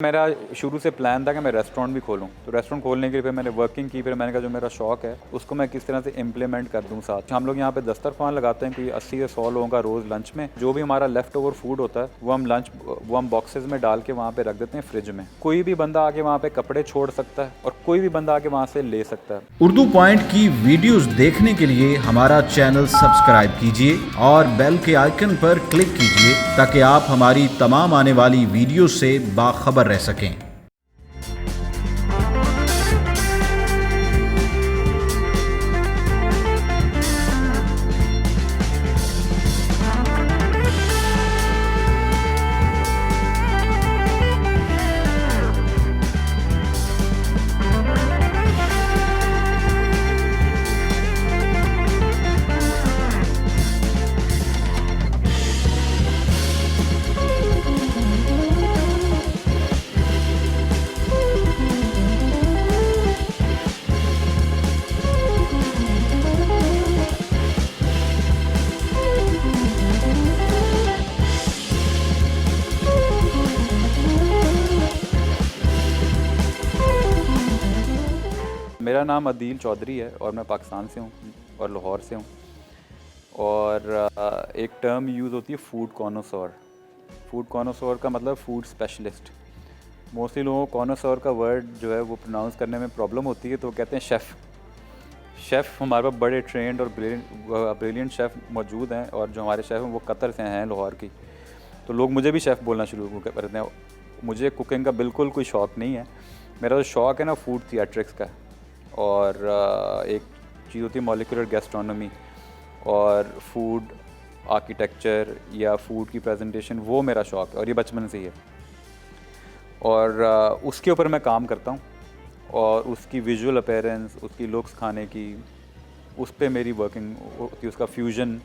मेरा शुरू से प्लान था कि मैं रेस्टोरेंट भी खोलूं, तो रेस्टोरेंट खोलने के लिए फिर मैंने वर्किंग की। फिर मैंने कहा जो मेरा शौक है उसको मैं किस तरह से इम्प्लीमेंट कर दूं। साथ हम लोग यहाँ पे दस्तरखान लगाते हैं कोई 80 से 100 लोगों का रोज़ लंच में। जो भी हमारा लेफ्ट ओवर फूड होता है वो हम बॉक्सेस में डाल के वहाँ पे रख देते हैं फ्रिज में। कोई भी बंदा आके वहाँ पे कपड़े छोड़ सकता है और कोई भी बंदा आके वहाँ से ले सकता है। उर्दू पॉइंट की वीडियोस देखने के लिए हमारा चैनल सब्सक्राइब कीजिए और बेल के आइकन पर क्लिक कीजिए ताकि आप हमारी तमाम आने वाली वीडियो से बाखबर रह सकें। मेरा नाम अदील चौधरी है और मैं पाकिस्तान से हूँ और लाहौर से हूँ। और एक टर्म यूज़ होती है फूड कॉनोसोर। फूड कॉनोसोर का मतलब फूड स्पेशलिस्ट। मोस्टली लोगों को कॉनोसोर का वर्ड जो है वो प्रोनाउंस करने में प्रॉब्लम होती है, तो वो कहते हैं शेफ़। शेफ़ हमारे पास बड़े ट्रेंड और ब्रिलियंट शेफ़ मौजूद हैं, और जो हमारे शेफ़ हैं वो कतर से हैं, लाहौर की। तो लोग मुझे भी शेफ़ बोलना शुरू करते हैं। मुझे कुकिंग का बिल्कुल कोई शौक़ नहीं है। मेरा जो शौक़ है ना फूड थिएट्रिक्स का, और एक चीज़ होती है मॉलिक्यूलर गैस्ट्रोनॉमी और फूड आर्किटेक्चर या फूड की प्रेजेंटेशन, वो मेरा शौक़ है और ये बचपन से ही है। और उसके ऊपर मैं काम करता हूँ, और उसकी विजुअल अपीयरेंस, उसकी लुक्स खाने की, उस पर मेरी वर्किंग होती है। उसका फ्यूजन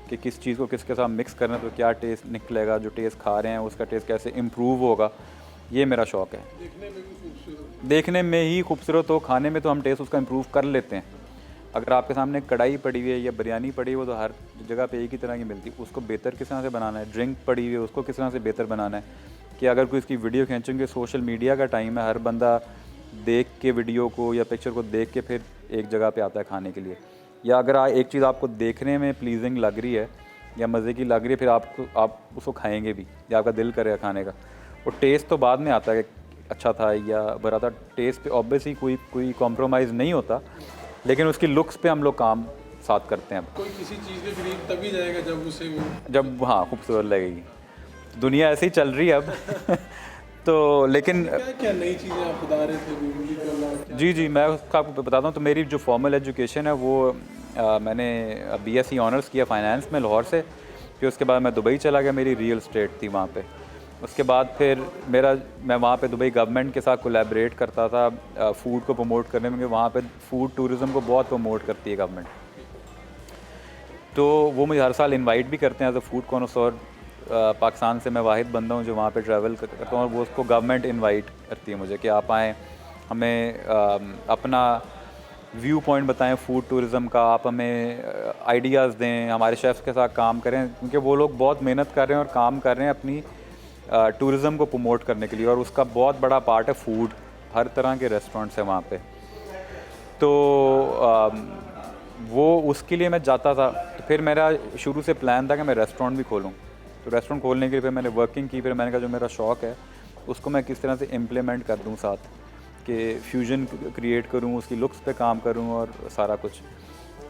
कि किस चीज़ को किसके साथ मिक्स करना तो क्या टेस्ट निकलेगा, जो टेस्ट खा रहे हैं उसका टेस्ट कैसे इम्प्रूव होगा, ये मेरा शौक़ है। देखने में ही खूबसूरत हो, खाने में तो हम टेस्ट उसका इम्प्रूव कर लेते हैं। अगर आपके सामने कढ़ाई पड़ी हुई है या बिरयानी पड़ी हुई है, वो तो हर जगह पे एक ही तरह की मिलती है। उसको बेहतर किस तरह से बनाना है, ड्रिंक पड़ी हुई है उसको किस तरह से बेहतर बनाना है, कि अगर कोई इसकी वीडियो खींचेंगे, सोशल मीडिया का टाइम है, हर बंदा देख के वीडियो को या पिक्चर को देख के फिर एक जगह पर आता है खाने के लिए। या अगर एक चीज़ आपको देखने में प्लीजिंग लग रही है या मज़े की लग रही है, फिर आप उसको खाएँगे भी या आपका दिल करेगा खाने का। और टेस्ट तो बाद में आता है कि अच्छा था या बुरा था। टेस्ट पे ऑब्वियसली कोई कॉम्प्रोमाइज़ नहीं होता, लेकिन उसकी लुक्स पे हम लोग काम साथ करते हैं। कोई किसी चीज़ के करीब तभी जाएगा जब हाँ खूबसूरत लगेगी। दुनिया ऐसे ही चल रही है अब तो लेकिन क्या नई चीज़ें आप बता रहे थे? जी मैं उसका आपको बताता हूँ। तो मेरी जो फॉर्मल एजुकेशन है वो मैंने BSc ऑनर्स किया फाइनेंस में लाहौर से। फिर उसके बाद मैं दुबई चला गया, मेरी रियल एस्टेट थी वहाँ पे। उसके बाद फिर मैं वहाँ पे दुबई गवर्नमेंट के साथ कोलैबोरेट करता था फ़ूड को प्रमोट करने में, कि वहाँ पे फ़ूड टूरिज़म को बहुत प्रमोट करती है गवर्नमेंट। तो वो मुझे हर साल इनवाइट भी करते हैं एज अ फूड कॉनोसोर। पाकिस्तान से मैं वाहिद बंदा हूँ जो वहाँ पे ट्रैवल करता हूँ, और वो उसको गवर्नमेंट इनवाइट करती है मुझे कि आप आएँ, हमें अपना व्यू पॉइंट बताएं फ़ूड टूरिज़म का, आप हमें आइडियाज़ दें, हमारे शेफ़्स के साथ काम करें, क्योंकि वो लोग बहुत मेहनत कर रहे हैं और काम कर रहे हैं अपनी टूरिज़म को प्रमोट करने के लिए। और उसका बहुत बड़ा पार्ट है फूड। हर तरह के रेस्टोरेंट्स हैं वहाँ पे। तो वो उसके लिए मैं जाता था। तो फिर मेरा शुरू से प्लान था कि मैं रेस्टोरेंट भी खोलूँ। तो रेस्टोरेंट खोलने के लिए फिर मैंने वर्किंग की। फिर मैंने कहा जो मेरा शौक़ है उसको मैं किस तरह से इम्प्लीमेंट कर दूँ साथ, कि फ्यूजन क्रिएट करूँ, उसकी लुक्स पे काम करूँ और सारा कुछ।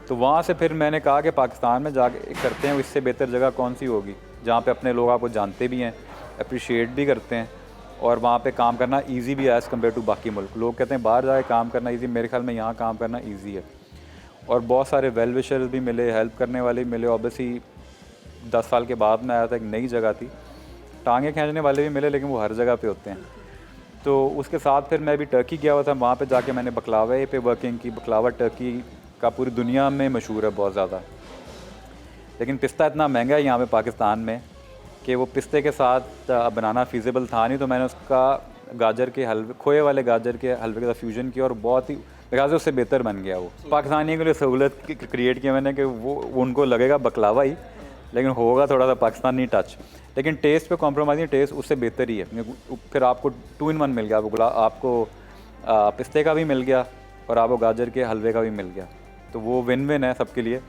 तो वहाँ से फिर मैंने कहा कि पाकिस्तान में जाके करते हैं, इससे बेहतर जगह कौन सी होगी जहाँ पे अपने लोग आपको जानते भी हैं, अप्रिशिएट भी करते हैं, और वहाँ पे काम करना इजी भी है एज़ कम्पेयर टू बाकी मुल्क। लोग कहते हैं बाहर जाके काम करना इजी, मेरे ख्याल में यहाँ काम करना इजी है। और बहुत सारे वेल विशर्स भी मिले, हेल्प करने वाले भी मिले। ऑब्वियसली 10 साल के बाद मैं आया था, एक नई जगह थी, टांगे खींचने वाले भी मिले, लेकिन वो हर जगह पे होते हैं। तो उसके साथ फिर मैं भी टर्की गया हुआ था, वहाँ पे जाके मैंने बकलावे पे वर्किंग की। बकलावा टर्की का पूरी दुनिया में मशहूर है बहुत ज़्यादा, लेकिन पिस्ता इतना महंगा है यहाँ पे पाकिस्तान में कि वो पिस्ते के साथ बनाना फ़ीज़िबल था नहीं। तो मैंने उसका गाजर के हलवे, खोए वाले गाजर के हलवे के साथ फ्यूजन किया, और बहुत ही मेरे ख्याल से उससे बेहतर बन गया वो। पाकिस्तानियों के लिए सहूलत क्रिएट किया मैंने कि वो उनको लगेगा बकलावा ही, लेकिन होगा थोड़ा सा पाकिस्तानी टच। लेकिन टेस्ट पे कॉम्प्रोमाइज़ नहीं, टेस्ट उससे बेहतर ही है। फिर आपको 2 in 1 मिल गया, आपको पिस्ते का भी मिल गया और आपको गाजर के हलवे का भी मिल गया, तो वो विन विन है सबके लिए।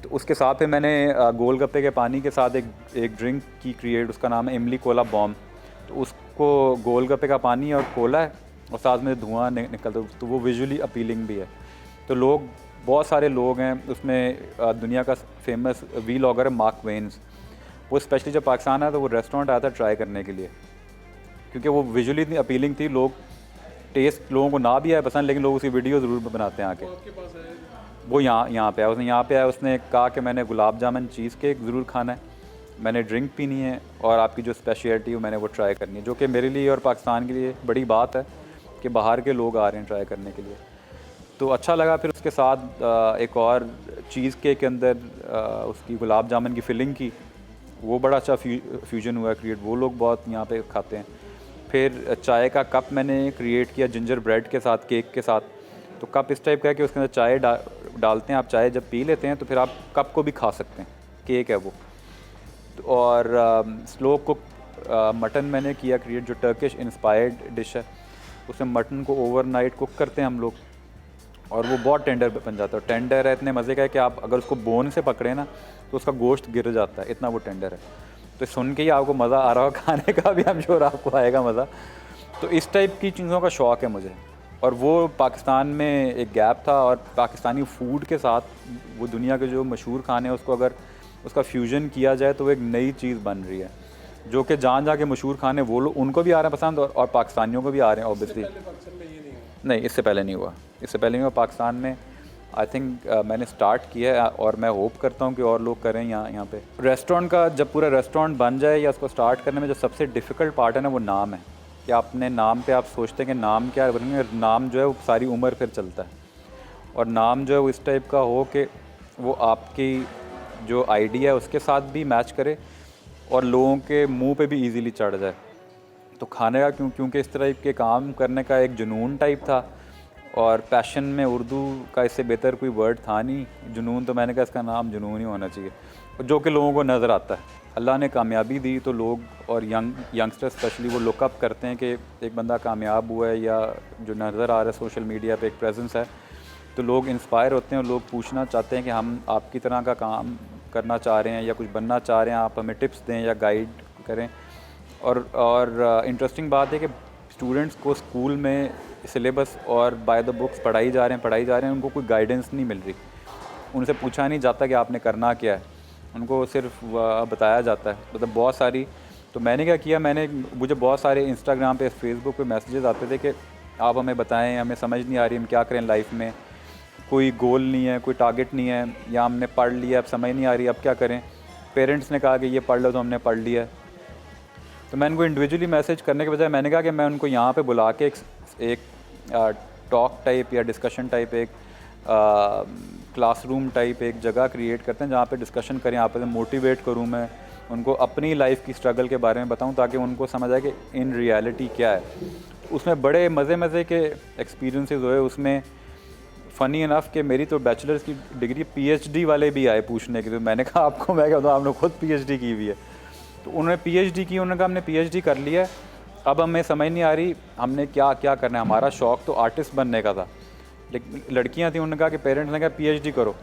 तो उसके साथ फिर मैंने गोलगप्पे के पानी के साथ एक ड्रिंक की क्रिएट, उसका नाम है इमली कोला बॉम्ब। तो उसको गोलगप्पे का पानी और कोला है और साथ में धुआं निकलता, तो वो विजुअली अपीलिंग भी है। तो लोग, बहुत सारे लोग हैं उसमें, दुनिया का फेमस वीलॉगर है मार्क वेन्स, वो स्पेशली जब पाकिस्तान आया तो वो रेस्टोरेंट आया था ट्राई करने के लिए, क्योंकि वो विजुअली इतनी अपीलिंग थी। लोग, टेस्ट लोगों को ना भी आया पसंद, लेकिन लोग उसकी वीडियो ज़रूर बनाते हैं आके। आपके पास है वो यहाँ पे आया, उसने कहा कि मैंने गुलाब जामुन चीज़ केक ज़रूर खाना है, मैंने ड्रिंक पीनी है और आपकी जो स्पेशलिटी है मैंने वो ट्राई करनी है, जो कि मेरे लिए और पाकिस्तान के लिए बड़ी बात है कि बाहर के लोग आ रहे हैं ट्राई करने के लिए। तो अच्छा लगा। फिर उसके साथ एक और चीज़ केक के अंदर उसकी गुलाब जामुन की फिलिंग की, वो बड़ा अच्छा फ्यूजन हुआ क्रिएट, वो लोग बहुत यहाँ पे खाते हैं। फिर चाय का कप मैंने क्रिएट किया जिंजर ब्रेड के साथ, केक के साथ। तो कप इस टाइप का है कि उसके अंदर चाय डालते हैं, आप चाय जब पी लेते हैं तो फिर आप कप को भी खा सकते हैं, केक है वो। और स्लो कुक मटन मैंने किया क्रिएट, जो टर्किश इंस्पायर्ड डिश है। उसमें मटन को ओवरनाइट कुक करते हैं हम लोग और वो बहुत टेंडर बन जाता है। टेंडर है, इतने मज़े का है कि आप अगर उसको बोन से पकड़े ना तो उसका गोश्त गिर जाता है, इतना वो टेंडर है। तो सुन के ही आपको मज़ा आ रहा हो, खाने का भी हम श्योर आपको आएगा मज़ा। तो इस टाइप की चीज़ों का शौक़ है मुझे, और वो पाकिस्तान में एक गैप था, और पाकिस्तानी फ़ूड के साथ वो दुनिया के जो मशहूर खाने हैं उसको अगर उसका फ्यूजन किया जाए तो वो एक नई चीज़ बन रही है, जो कि जहाँ के मशहूर खाने वो लोग, उनको भी आ रहे हैं पसंद और पाकिस्तानियों को भी आ रहे हैं ऑब्वियसली। पाकिस्तान में ये नहीं है। नहीं, इससे पहले नहीं हुआ पाकिस्तान में। आई थिंक मैंने स्टार्ट किया है और मैं होप करता हूँ कि और लोग करें यहाँ पे। रेस्टोरेंट का जब पूरा रेस्टोरेंट बन जाए या उसको स्टार्ट करने में जो सबसे डिफ़िकल्ट पार्ट है ना, वो नाम है। कि अपने नाम पे आप सोचते हैं कि नाम क्या है, नाम जो है वो सारी उम्र फिर चलता है। और नाम जो है वो इस टाइप का हो कि वो आपकी जो आइडिया है उसके साथ भी मैच करे और लोगों के मुंह पे भी इजीली चढ़ जाए। तो खाने का क्योंकि इस तरह के काम करने का एक जुनून टाइप था, और पैशन में उर्दू का इससे बेहतर कोई वर्ड था नहीं, जुनून। तो मैंने कहा इसका नाम जुनून ही होना चाहिए, जो कि लोगों को नज़र आता है। अल्लाह ने कामयाबी दी तो लोग और यंगस्टर स्पेशली वो लुकअप करते हैं कि एक बंदा कामयाब हुआ है या जो नज़र आ रहा है सोशल मीडिया पे एक प्रेजेंस है, तो लोग इंस्पायर होते हैं और लोग पूछना चाहते हैं कि हम आपकी तरह का काम करना चाह रहे हैं या कुछ बनना चाह रहे हैं, आप हमें टिप्स दें या गाइड करें। और इंटरेस्टिंग बात है कि स्टूडेंट्स को स्कूल में सिलेबस और बाय द बुक्स पढ़ाई जा रहे हैं, उनको कोई गाइडेंस नहीं मिल रही, उनसे पूछा नहीं जाता कि आपने करना क्या है, उनको सिर्फ बताया जाता है, मतलब बहुत सारी। तो मैंने क्या किया, मुझे बहुत सारे इंस्टाग्राम पे, फेसबुक पे मैसेजेस आते थे कि आप हमें बताएं, हमें समझ नहीं आ रही हम क्या करें लाइफ में, कोई गोल नहीं है, कोई टारगेट नहीं है, या हमने पढ़ लिया अब समझ नहीं आ रही अब क्या करें। पेरेंट्स ने कहा कि ये पढ़ लो, तो हमने पढ़ लिया। तो मैं उनको इंडिविजुअली मैसेज करने के बजाय मैंने कहा कि मैं उनको यहाँ पे बुला के एक टॉक टाइप या डिस्कशन टाइप, एक क्लासरूम टाइप एक जगह क्रिएट करते हैं जहाँ पे डिस्कशन करें, यहाँ पे मोटिवेट करूँ मैं उनको, अपनी लाइफ की स्ट्रगल के बारे में बताऊँ ताकि उनको समझ आए कि इन रियलिटी क्या है। उसमें बड़े मज़े के एक्सपीरियंसेस हुए उसमें। फ़नी इनफ कि मेरी तो बैचलर्स की डिग्री, पीएचडी वाले भी आए पूछने के लिए। मैंने कहा आपको, मैं कहता हूँ आपने खुद पीएचडी की हुई है। तो उन्होंने पीएचडी की, उन्होंने कहा हमने पीएचडी कर लिया है, अब हमें समझ नहीं आ रही हमने क्या क्या करना है। हमारा शौक़ तो आर्टिस्ट बनने का था, लेकिन लड़कियां थी, उन्होंने कहा कि पेरेंट्स ने कहा पीएचडी करो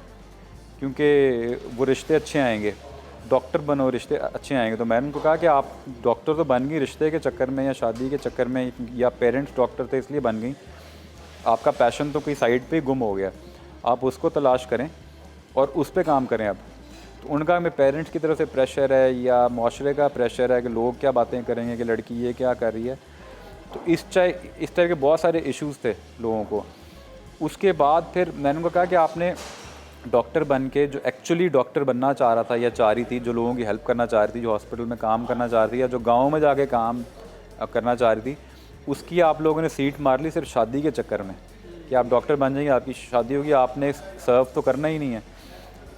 क्योंकि वो रिश्ते अच्छे आएंगे, डॉक्टर बनो रिश्ते अच्छे आएंगे। तो मैंने उनको कहा कि आप डॉक्टर तो बन गई रिश्ते के चक्कर में या शादी के चक्कर में, या पेरेंट्स डॉक्टर थे इसलिए बन गई, आपका पैशन तो कोई साइड पे गुम हो गया, आप उसको तलाश करें और उस पर काम करें अब। तो उनका में पेरेंट्स की तरफ से प्रेशर है या माशरे का प्रेशर है कि लोग क्या बातें करेंगे कि लड़की ये क्या कर रही है। तो इस तरह के बहुत सारे इश्यूज़ थे लोगों को। उसके बाद फिर मैंने उनको कहा कि आपने डॉक्टर बन के, जो एक्चुअली डॉक्टर बनना चाह रहा था या चाह रही थी, जो लोगों की हेल्प करना चाह रही थी, जो हॉस्पिटल में काम करना चाह रही थी या जो गाँव में जाके काम करना चाह रही थी, उसकी आप लोगों ने सीट मार ली सिर्फ शादी के चक्कर में कि आप डॉक्टर बन जाएंगे, आपकी शादी होगी, आपने सर्व तो करना ही नहीं है।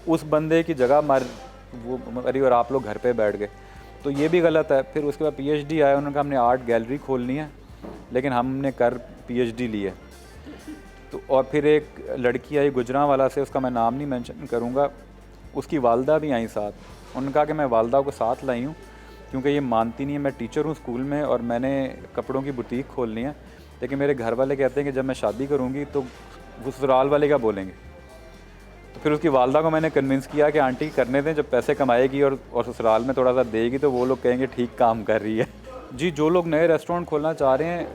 उस बंदे की जगह वो मरी और आप लोग घर पे बैठ गए, तो ये भी गलत है। फिर उसके बाद पीएचडी आया, उन्होंने कहा हमने आर्ट गैलरी खोलनी है, लेकिन हमने पीएचडी ली है। तो और फिर एक लड़की आई गुजरांवाला से, उसका मैं नाम नहीं मेंशन करूँगा, उसकी वालदा भी आई साथ, उन्होंने कहा कि मैं वालदा को साथ लाई हूँ क्योंकि ये मानती नहीं है। मैं टीचर हूँ स्कूल में और मैंने कपड़ों की बुटीक खोलनी है, लेकिन मेरे घर वाले कहते हैं कि जब मैं शादी करूँगी तो ससुराल वाले क्या बोलेंगे। तो फिर उसकी वालदा को मैंने कन्विंस किया कि आंटी करने दें, जब पैसे कमाएगी और ससुराल में थोड़ा सा देगी तो वो लोग कहेंगे ठीक काम कर रही है। जी, जो लोग नए रेस्टोरेंट खोलना चाह रहे हैं,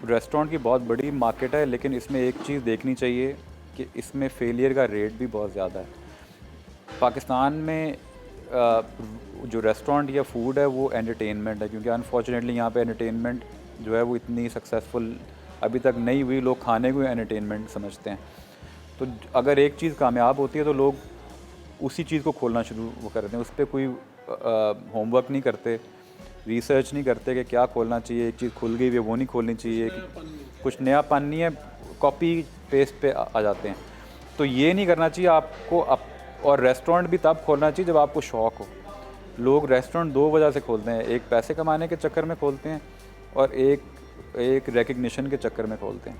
रेस्टोरेंट की बहुत बड़ी मार्केट है, लेकिन इसमें एक चीज़ देखनी चाहिए कि इसमें फेलियर का रेट भी बहुत ज़्यादा है। पाकिस्तान में जो रेस्टोरेंट या फूड है वो एंटरटेनमेंट है, क्योंकि अनफॉर्चुनेटली यहाँ पे एंटरटेनमेंट जो है वो इतनी सक्सेसफुल अभी तक नहीं हुई। लोग खाने को एंटरटेनमेंट समझते हैं। तो अगर एक चीज़ कामयाब होती है तो लोग उसी चीज़ को खोलना शुरू वो करते हैं, उस पर कोई होमवर्क नहीं करते, रिसर्च नहीं करते कि क्या खोलना चाहिए। एक चीज़ खुल गई है वो नहीं खोलनी चाहिए, कुछ नयापन नहीं है, कॉपी पेस्ट पे आ जाते हैं। तो ये नहीं करना चाहिए आपको। और रेस्टोरेंट भी तब खोलना चाहिए जब आपको शौक़ हो। लोग रेस्टोरेंट दो वजह से खोलते हैं, एक पैसे कमाने के चक्कर में खोलते हैं और एक रिकग्निशन के चक्कर में खोलते हैं।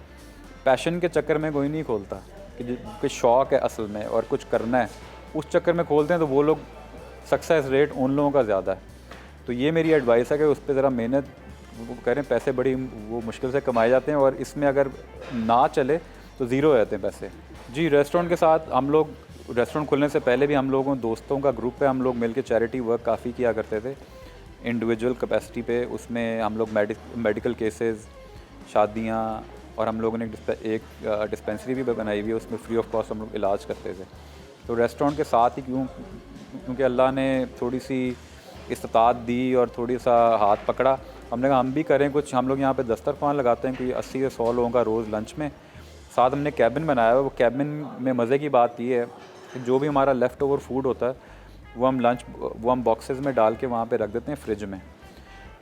पैशन के चक्कर में कोई नहीं खोलता कि शौक़ है असल में और कुछ करना है, उस चक्कर में खोलते हैं तो वो लोग सक्सेस रेट उन लोगों का ज़्यादा है। तो ये मेरी एडवाइस है कि उस पर ज़रा मेहनत वो करें। पैसे बड़ी वो मुश्किल से कमाए जाते हैं और इसमें अगर ना चले तो ज़ीरो हो जाते हैं पैसे। जी, रेस्टोरेंट के साथ हम लोग रेस्टोरेंट खुलने से पहले भी हम लोगों दोस्तों का ग्रुप है, हम लोग मिलकर चैरिटी वर्क काफ़ी किया करते थे इंडिविजुअल कैपेसिटी पे। उसमें हम लोग मेडिकल केसेस, शादियाँ, और हम लोगों ने एक डिस्पेंसरी भी बनाई हुई है, उसमें फ्री ऑफ कॉस्ट हम लोग इलाज करते थे। तो रेस्टोरेंट के साथ ही क्योंकि अल्लाह ने थोड़ी सी इस्तात दी और थोड़ी सा हाथ पकड़ा, हमने कहा हम भी करें कुछ। हम लोग यहाँ पे दस्तरखान लगाते हैं, कोई 80 से 100 लोगों का रोज़ लंच में। साथ हमने कैबिन बनाया हुआ है। वो कैबिन में मज़े की बात ये है कि जो भी हमारा लेफ़्ट ओवर फूड होता है वो हम बॉक्सेस में डाल के वहाँ पे रख देते हैं फ्रिज में।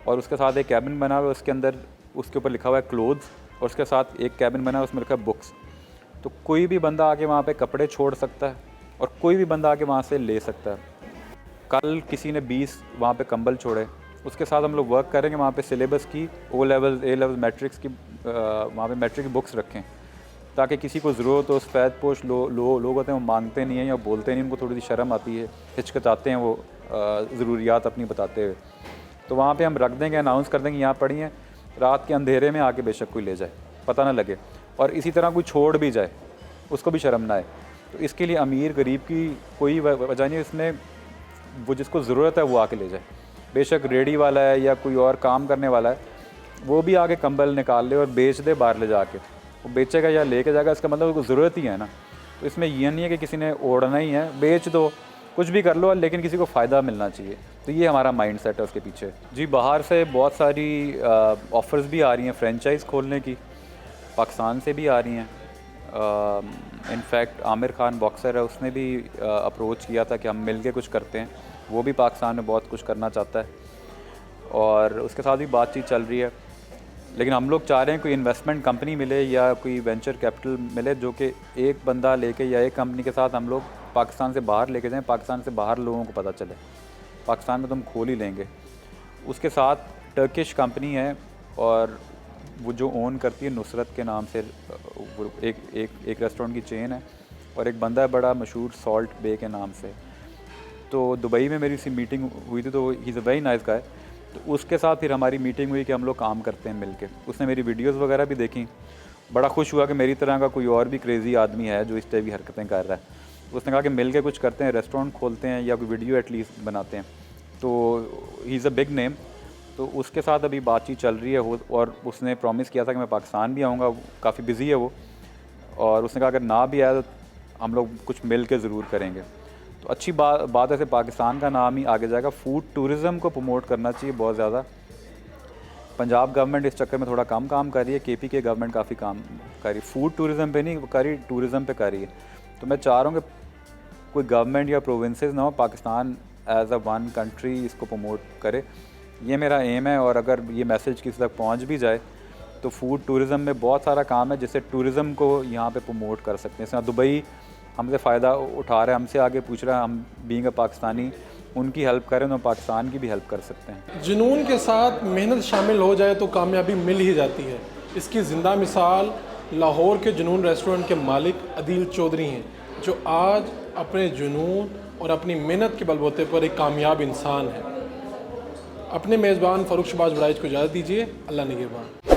और उसके साथ एक कैबिन बना हुआ है, उसके अंदर उसके ऊपर लिखा हुआ है क्लोथ्स, और उसके साथ एक कैबिन बना है उसमें लिखा है बुक्स। तो कोई भी बंदा आके वहाँ पे कपड़े छोड़ सकता है और कोई भी बंदा आके वहाँ से ले सकता है। कल किसी ने 20 वहाँ पे कंबल छोड़े, उसके साथ हम लोग वर्क करेंगे वहाँ पे सिलेबस की, O level A level matrix की वहाँ पे मैट्रिक की बुक्स रखें, ताकि किसी को ज़रूरत हो। सफ़ेद पोश लोग होते हैं, वो मांगते नहीं हैं या बोलते नहीं, उनको थोड़ी सी शर्म आती है, हिचकिचाते हैं वो ज़रूरियात अपनी बताते हुए। तो वहाँ पे हम रख देंगे, अनाउंस कर देंगे यहाँ पड़ी हैं, रात के अंधेरे में आके बेशक कोई ले जाए, पता ना लगे। और इसी तरह कोई छोड़ भी जाए उसको भी शर्म ना आए। तो इसके लिए अमीर गरीब की कोई वजह नहीं, इसमें वो जिसको ज़रूरत है वो आके ले जाए। बेशक रेडी वाला है या कोई और काम करने वाला है, वो भी आके कंबल निकाल ले और बेच दे बाहर ले जाके। वो बेचेगा या लेके जाएगा, इसका मतलब उसको ज़रूरत ही है ना। तो इसमें यह नहीं है कि किसी ने ओढ़ना ही है, बेच दो, कुछ भी कर लो, लेकिन किसी को फ़ायदा मिलना चाहिए। तो ये हमारा माइंड सेट है उसके पीछे। जी, बाहर से बहुत सारी ऑफ़र्स भी आ रही हैं फ्रेंचाइज़ खोलने की, पाकिस्तान से भी आ रही हैं। इनफैक्ट आमिर खान बॉक्सर है, उसने भी अप्रोच किया था कि हम मिल के कुछ करते हैं। वो भी पाकिस्तान में बहुत कुछ करना चाहता है और उसके साथ भी बातचीत चल रही है। लेकिन हम लोग चाह रहे हैं कोई इन्वेस्टमेंट कंपनी मिले या कोई वेंचर कैपिटल मिले, जो कि एक बंदा लेके या एक कंपनी के साथ हम लोग पाकिस्तान से बाहर लेके जाएं, पाकिस्तान से बाहर लोगों को पता चले पाकिस्तान में तो हम खोल ही लेंगे। उसके साथ टर्किश कंपनी है और वो जो ओन करती है नुसरत के नाम से, वो एक रेस्टोरेंट की चेन है, और एक बंदा है बड़ा मशहूर सॉल्ट बे के नाम से। तो दुबई में मेरी सी मीटिंग हुई थी, तो he is a very nice guy. तो उसके साथ फिर हमारी मीटिंग हुई कि हम लोग काम करते हैं मिलके। उसने मेरी वीडियोस वगैरह भी देखी, बड़ा खुश हुआ कि मेरी तरह का कोई और भी क्रेज़ी आदमी है जो इस टाइप की हरकतें कर रहा है। उसने कहा कि मिल के कुछ करते हैं, रेस्टोरेंट खोलते हैं या कोई वीडियो एटलीस्ट बनाते हैं। तो he is a big name. तो उसके साथ अभी बातचीत चल रही है और उसने प्रॉमिस किया था कि मैं पाकिस्तान भी आऊँगा। काफ़ी बिज़ी है वो, और उसने कहा अगर ना भी आया तो हम लोग कुछ मिल के ज़रूर करेंगे। तो अच्छी बात है से पाकिस्तान का नाम ही आगे जाएगा। फ़ूड टूरिज़म को प्रमोट करना चाहिए बहुत ज़्यादा। पंजाब गवर्नमेंट इस चक्कर में थोड़ा कम काम कर रही है, KP के गवर्नमेंट काफ़ी काम कर रही है। फ़ूड टूरिज़म पे नहीं कर रही, टूरिज़म पे कर रही है। तो मैं चाह रहा हूँ कि कोई गवर्नमेंट या प्रोविंसेस ना हो, Pakistan as a one country इसको प्रमोट करे। ये मेरा एम है। और अगर ये मैसेज किसी तक पहुँच भी जाए तो फ़ूड टूरिज़म में बहुत सारा काम है जिससे टूरिज़म को यहाँ पे प्रमोट कर सकते हैं। जैसे दुबई हमसे फ़ायदा उठा रहा है, हमसे आगे पूछ रहा है, हम बीइंग अ पाकिस्तानी उनकी हेल्प करें तो पाकिस्तान की भी हेल्प कर सकते हैं। जुनून के साथ मेहनत शामिल हो जाए तो कामयाबी मिल ही जाती है। इसकी ज़िंदा मिसाल लाहौर के जुनून रेस्टोरेंट के मालिक अदील चौधरी हैं, जो आज अपने जुनून और अपनी मेहनत के बलबूते पर एक कामयाब इंसान है। अपने मेज़बान फ़ारूक शहबाज वड़ाइच को इजाज़त दीजिए। अल्लाह निगहबान।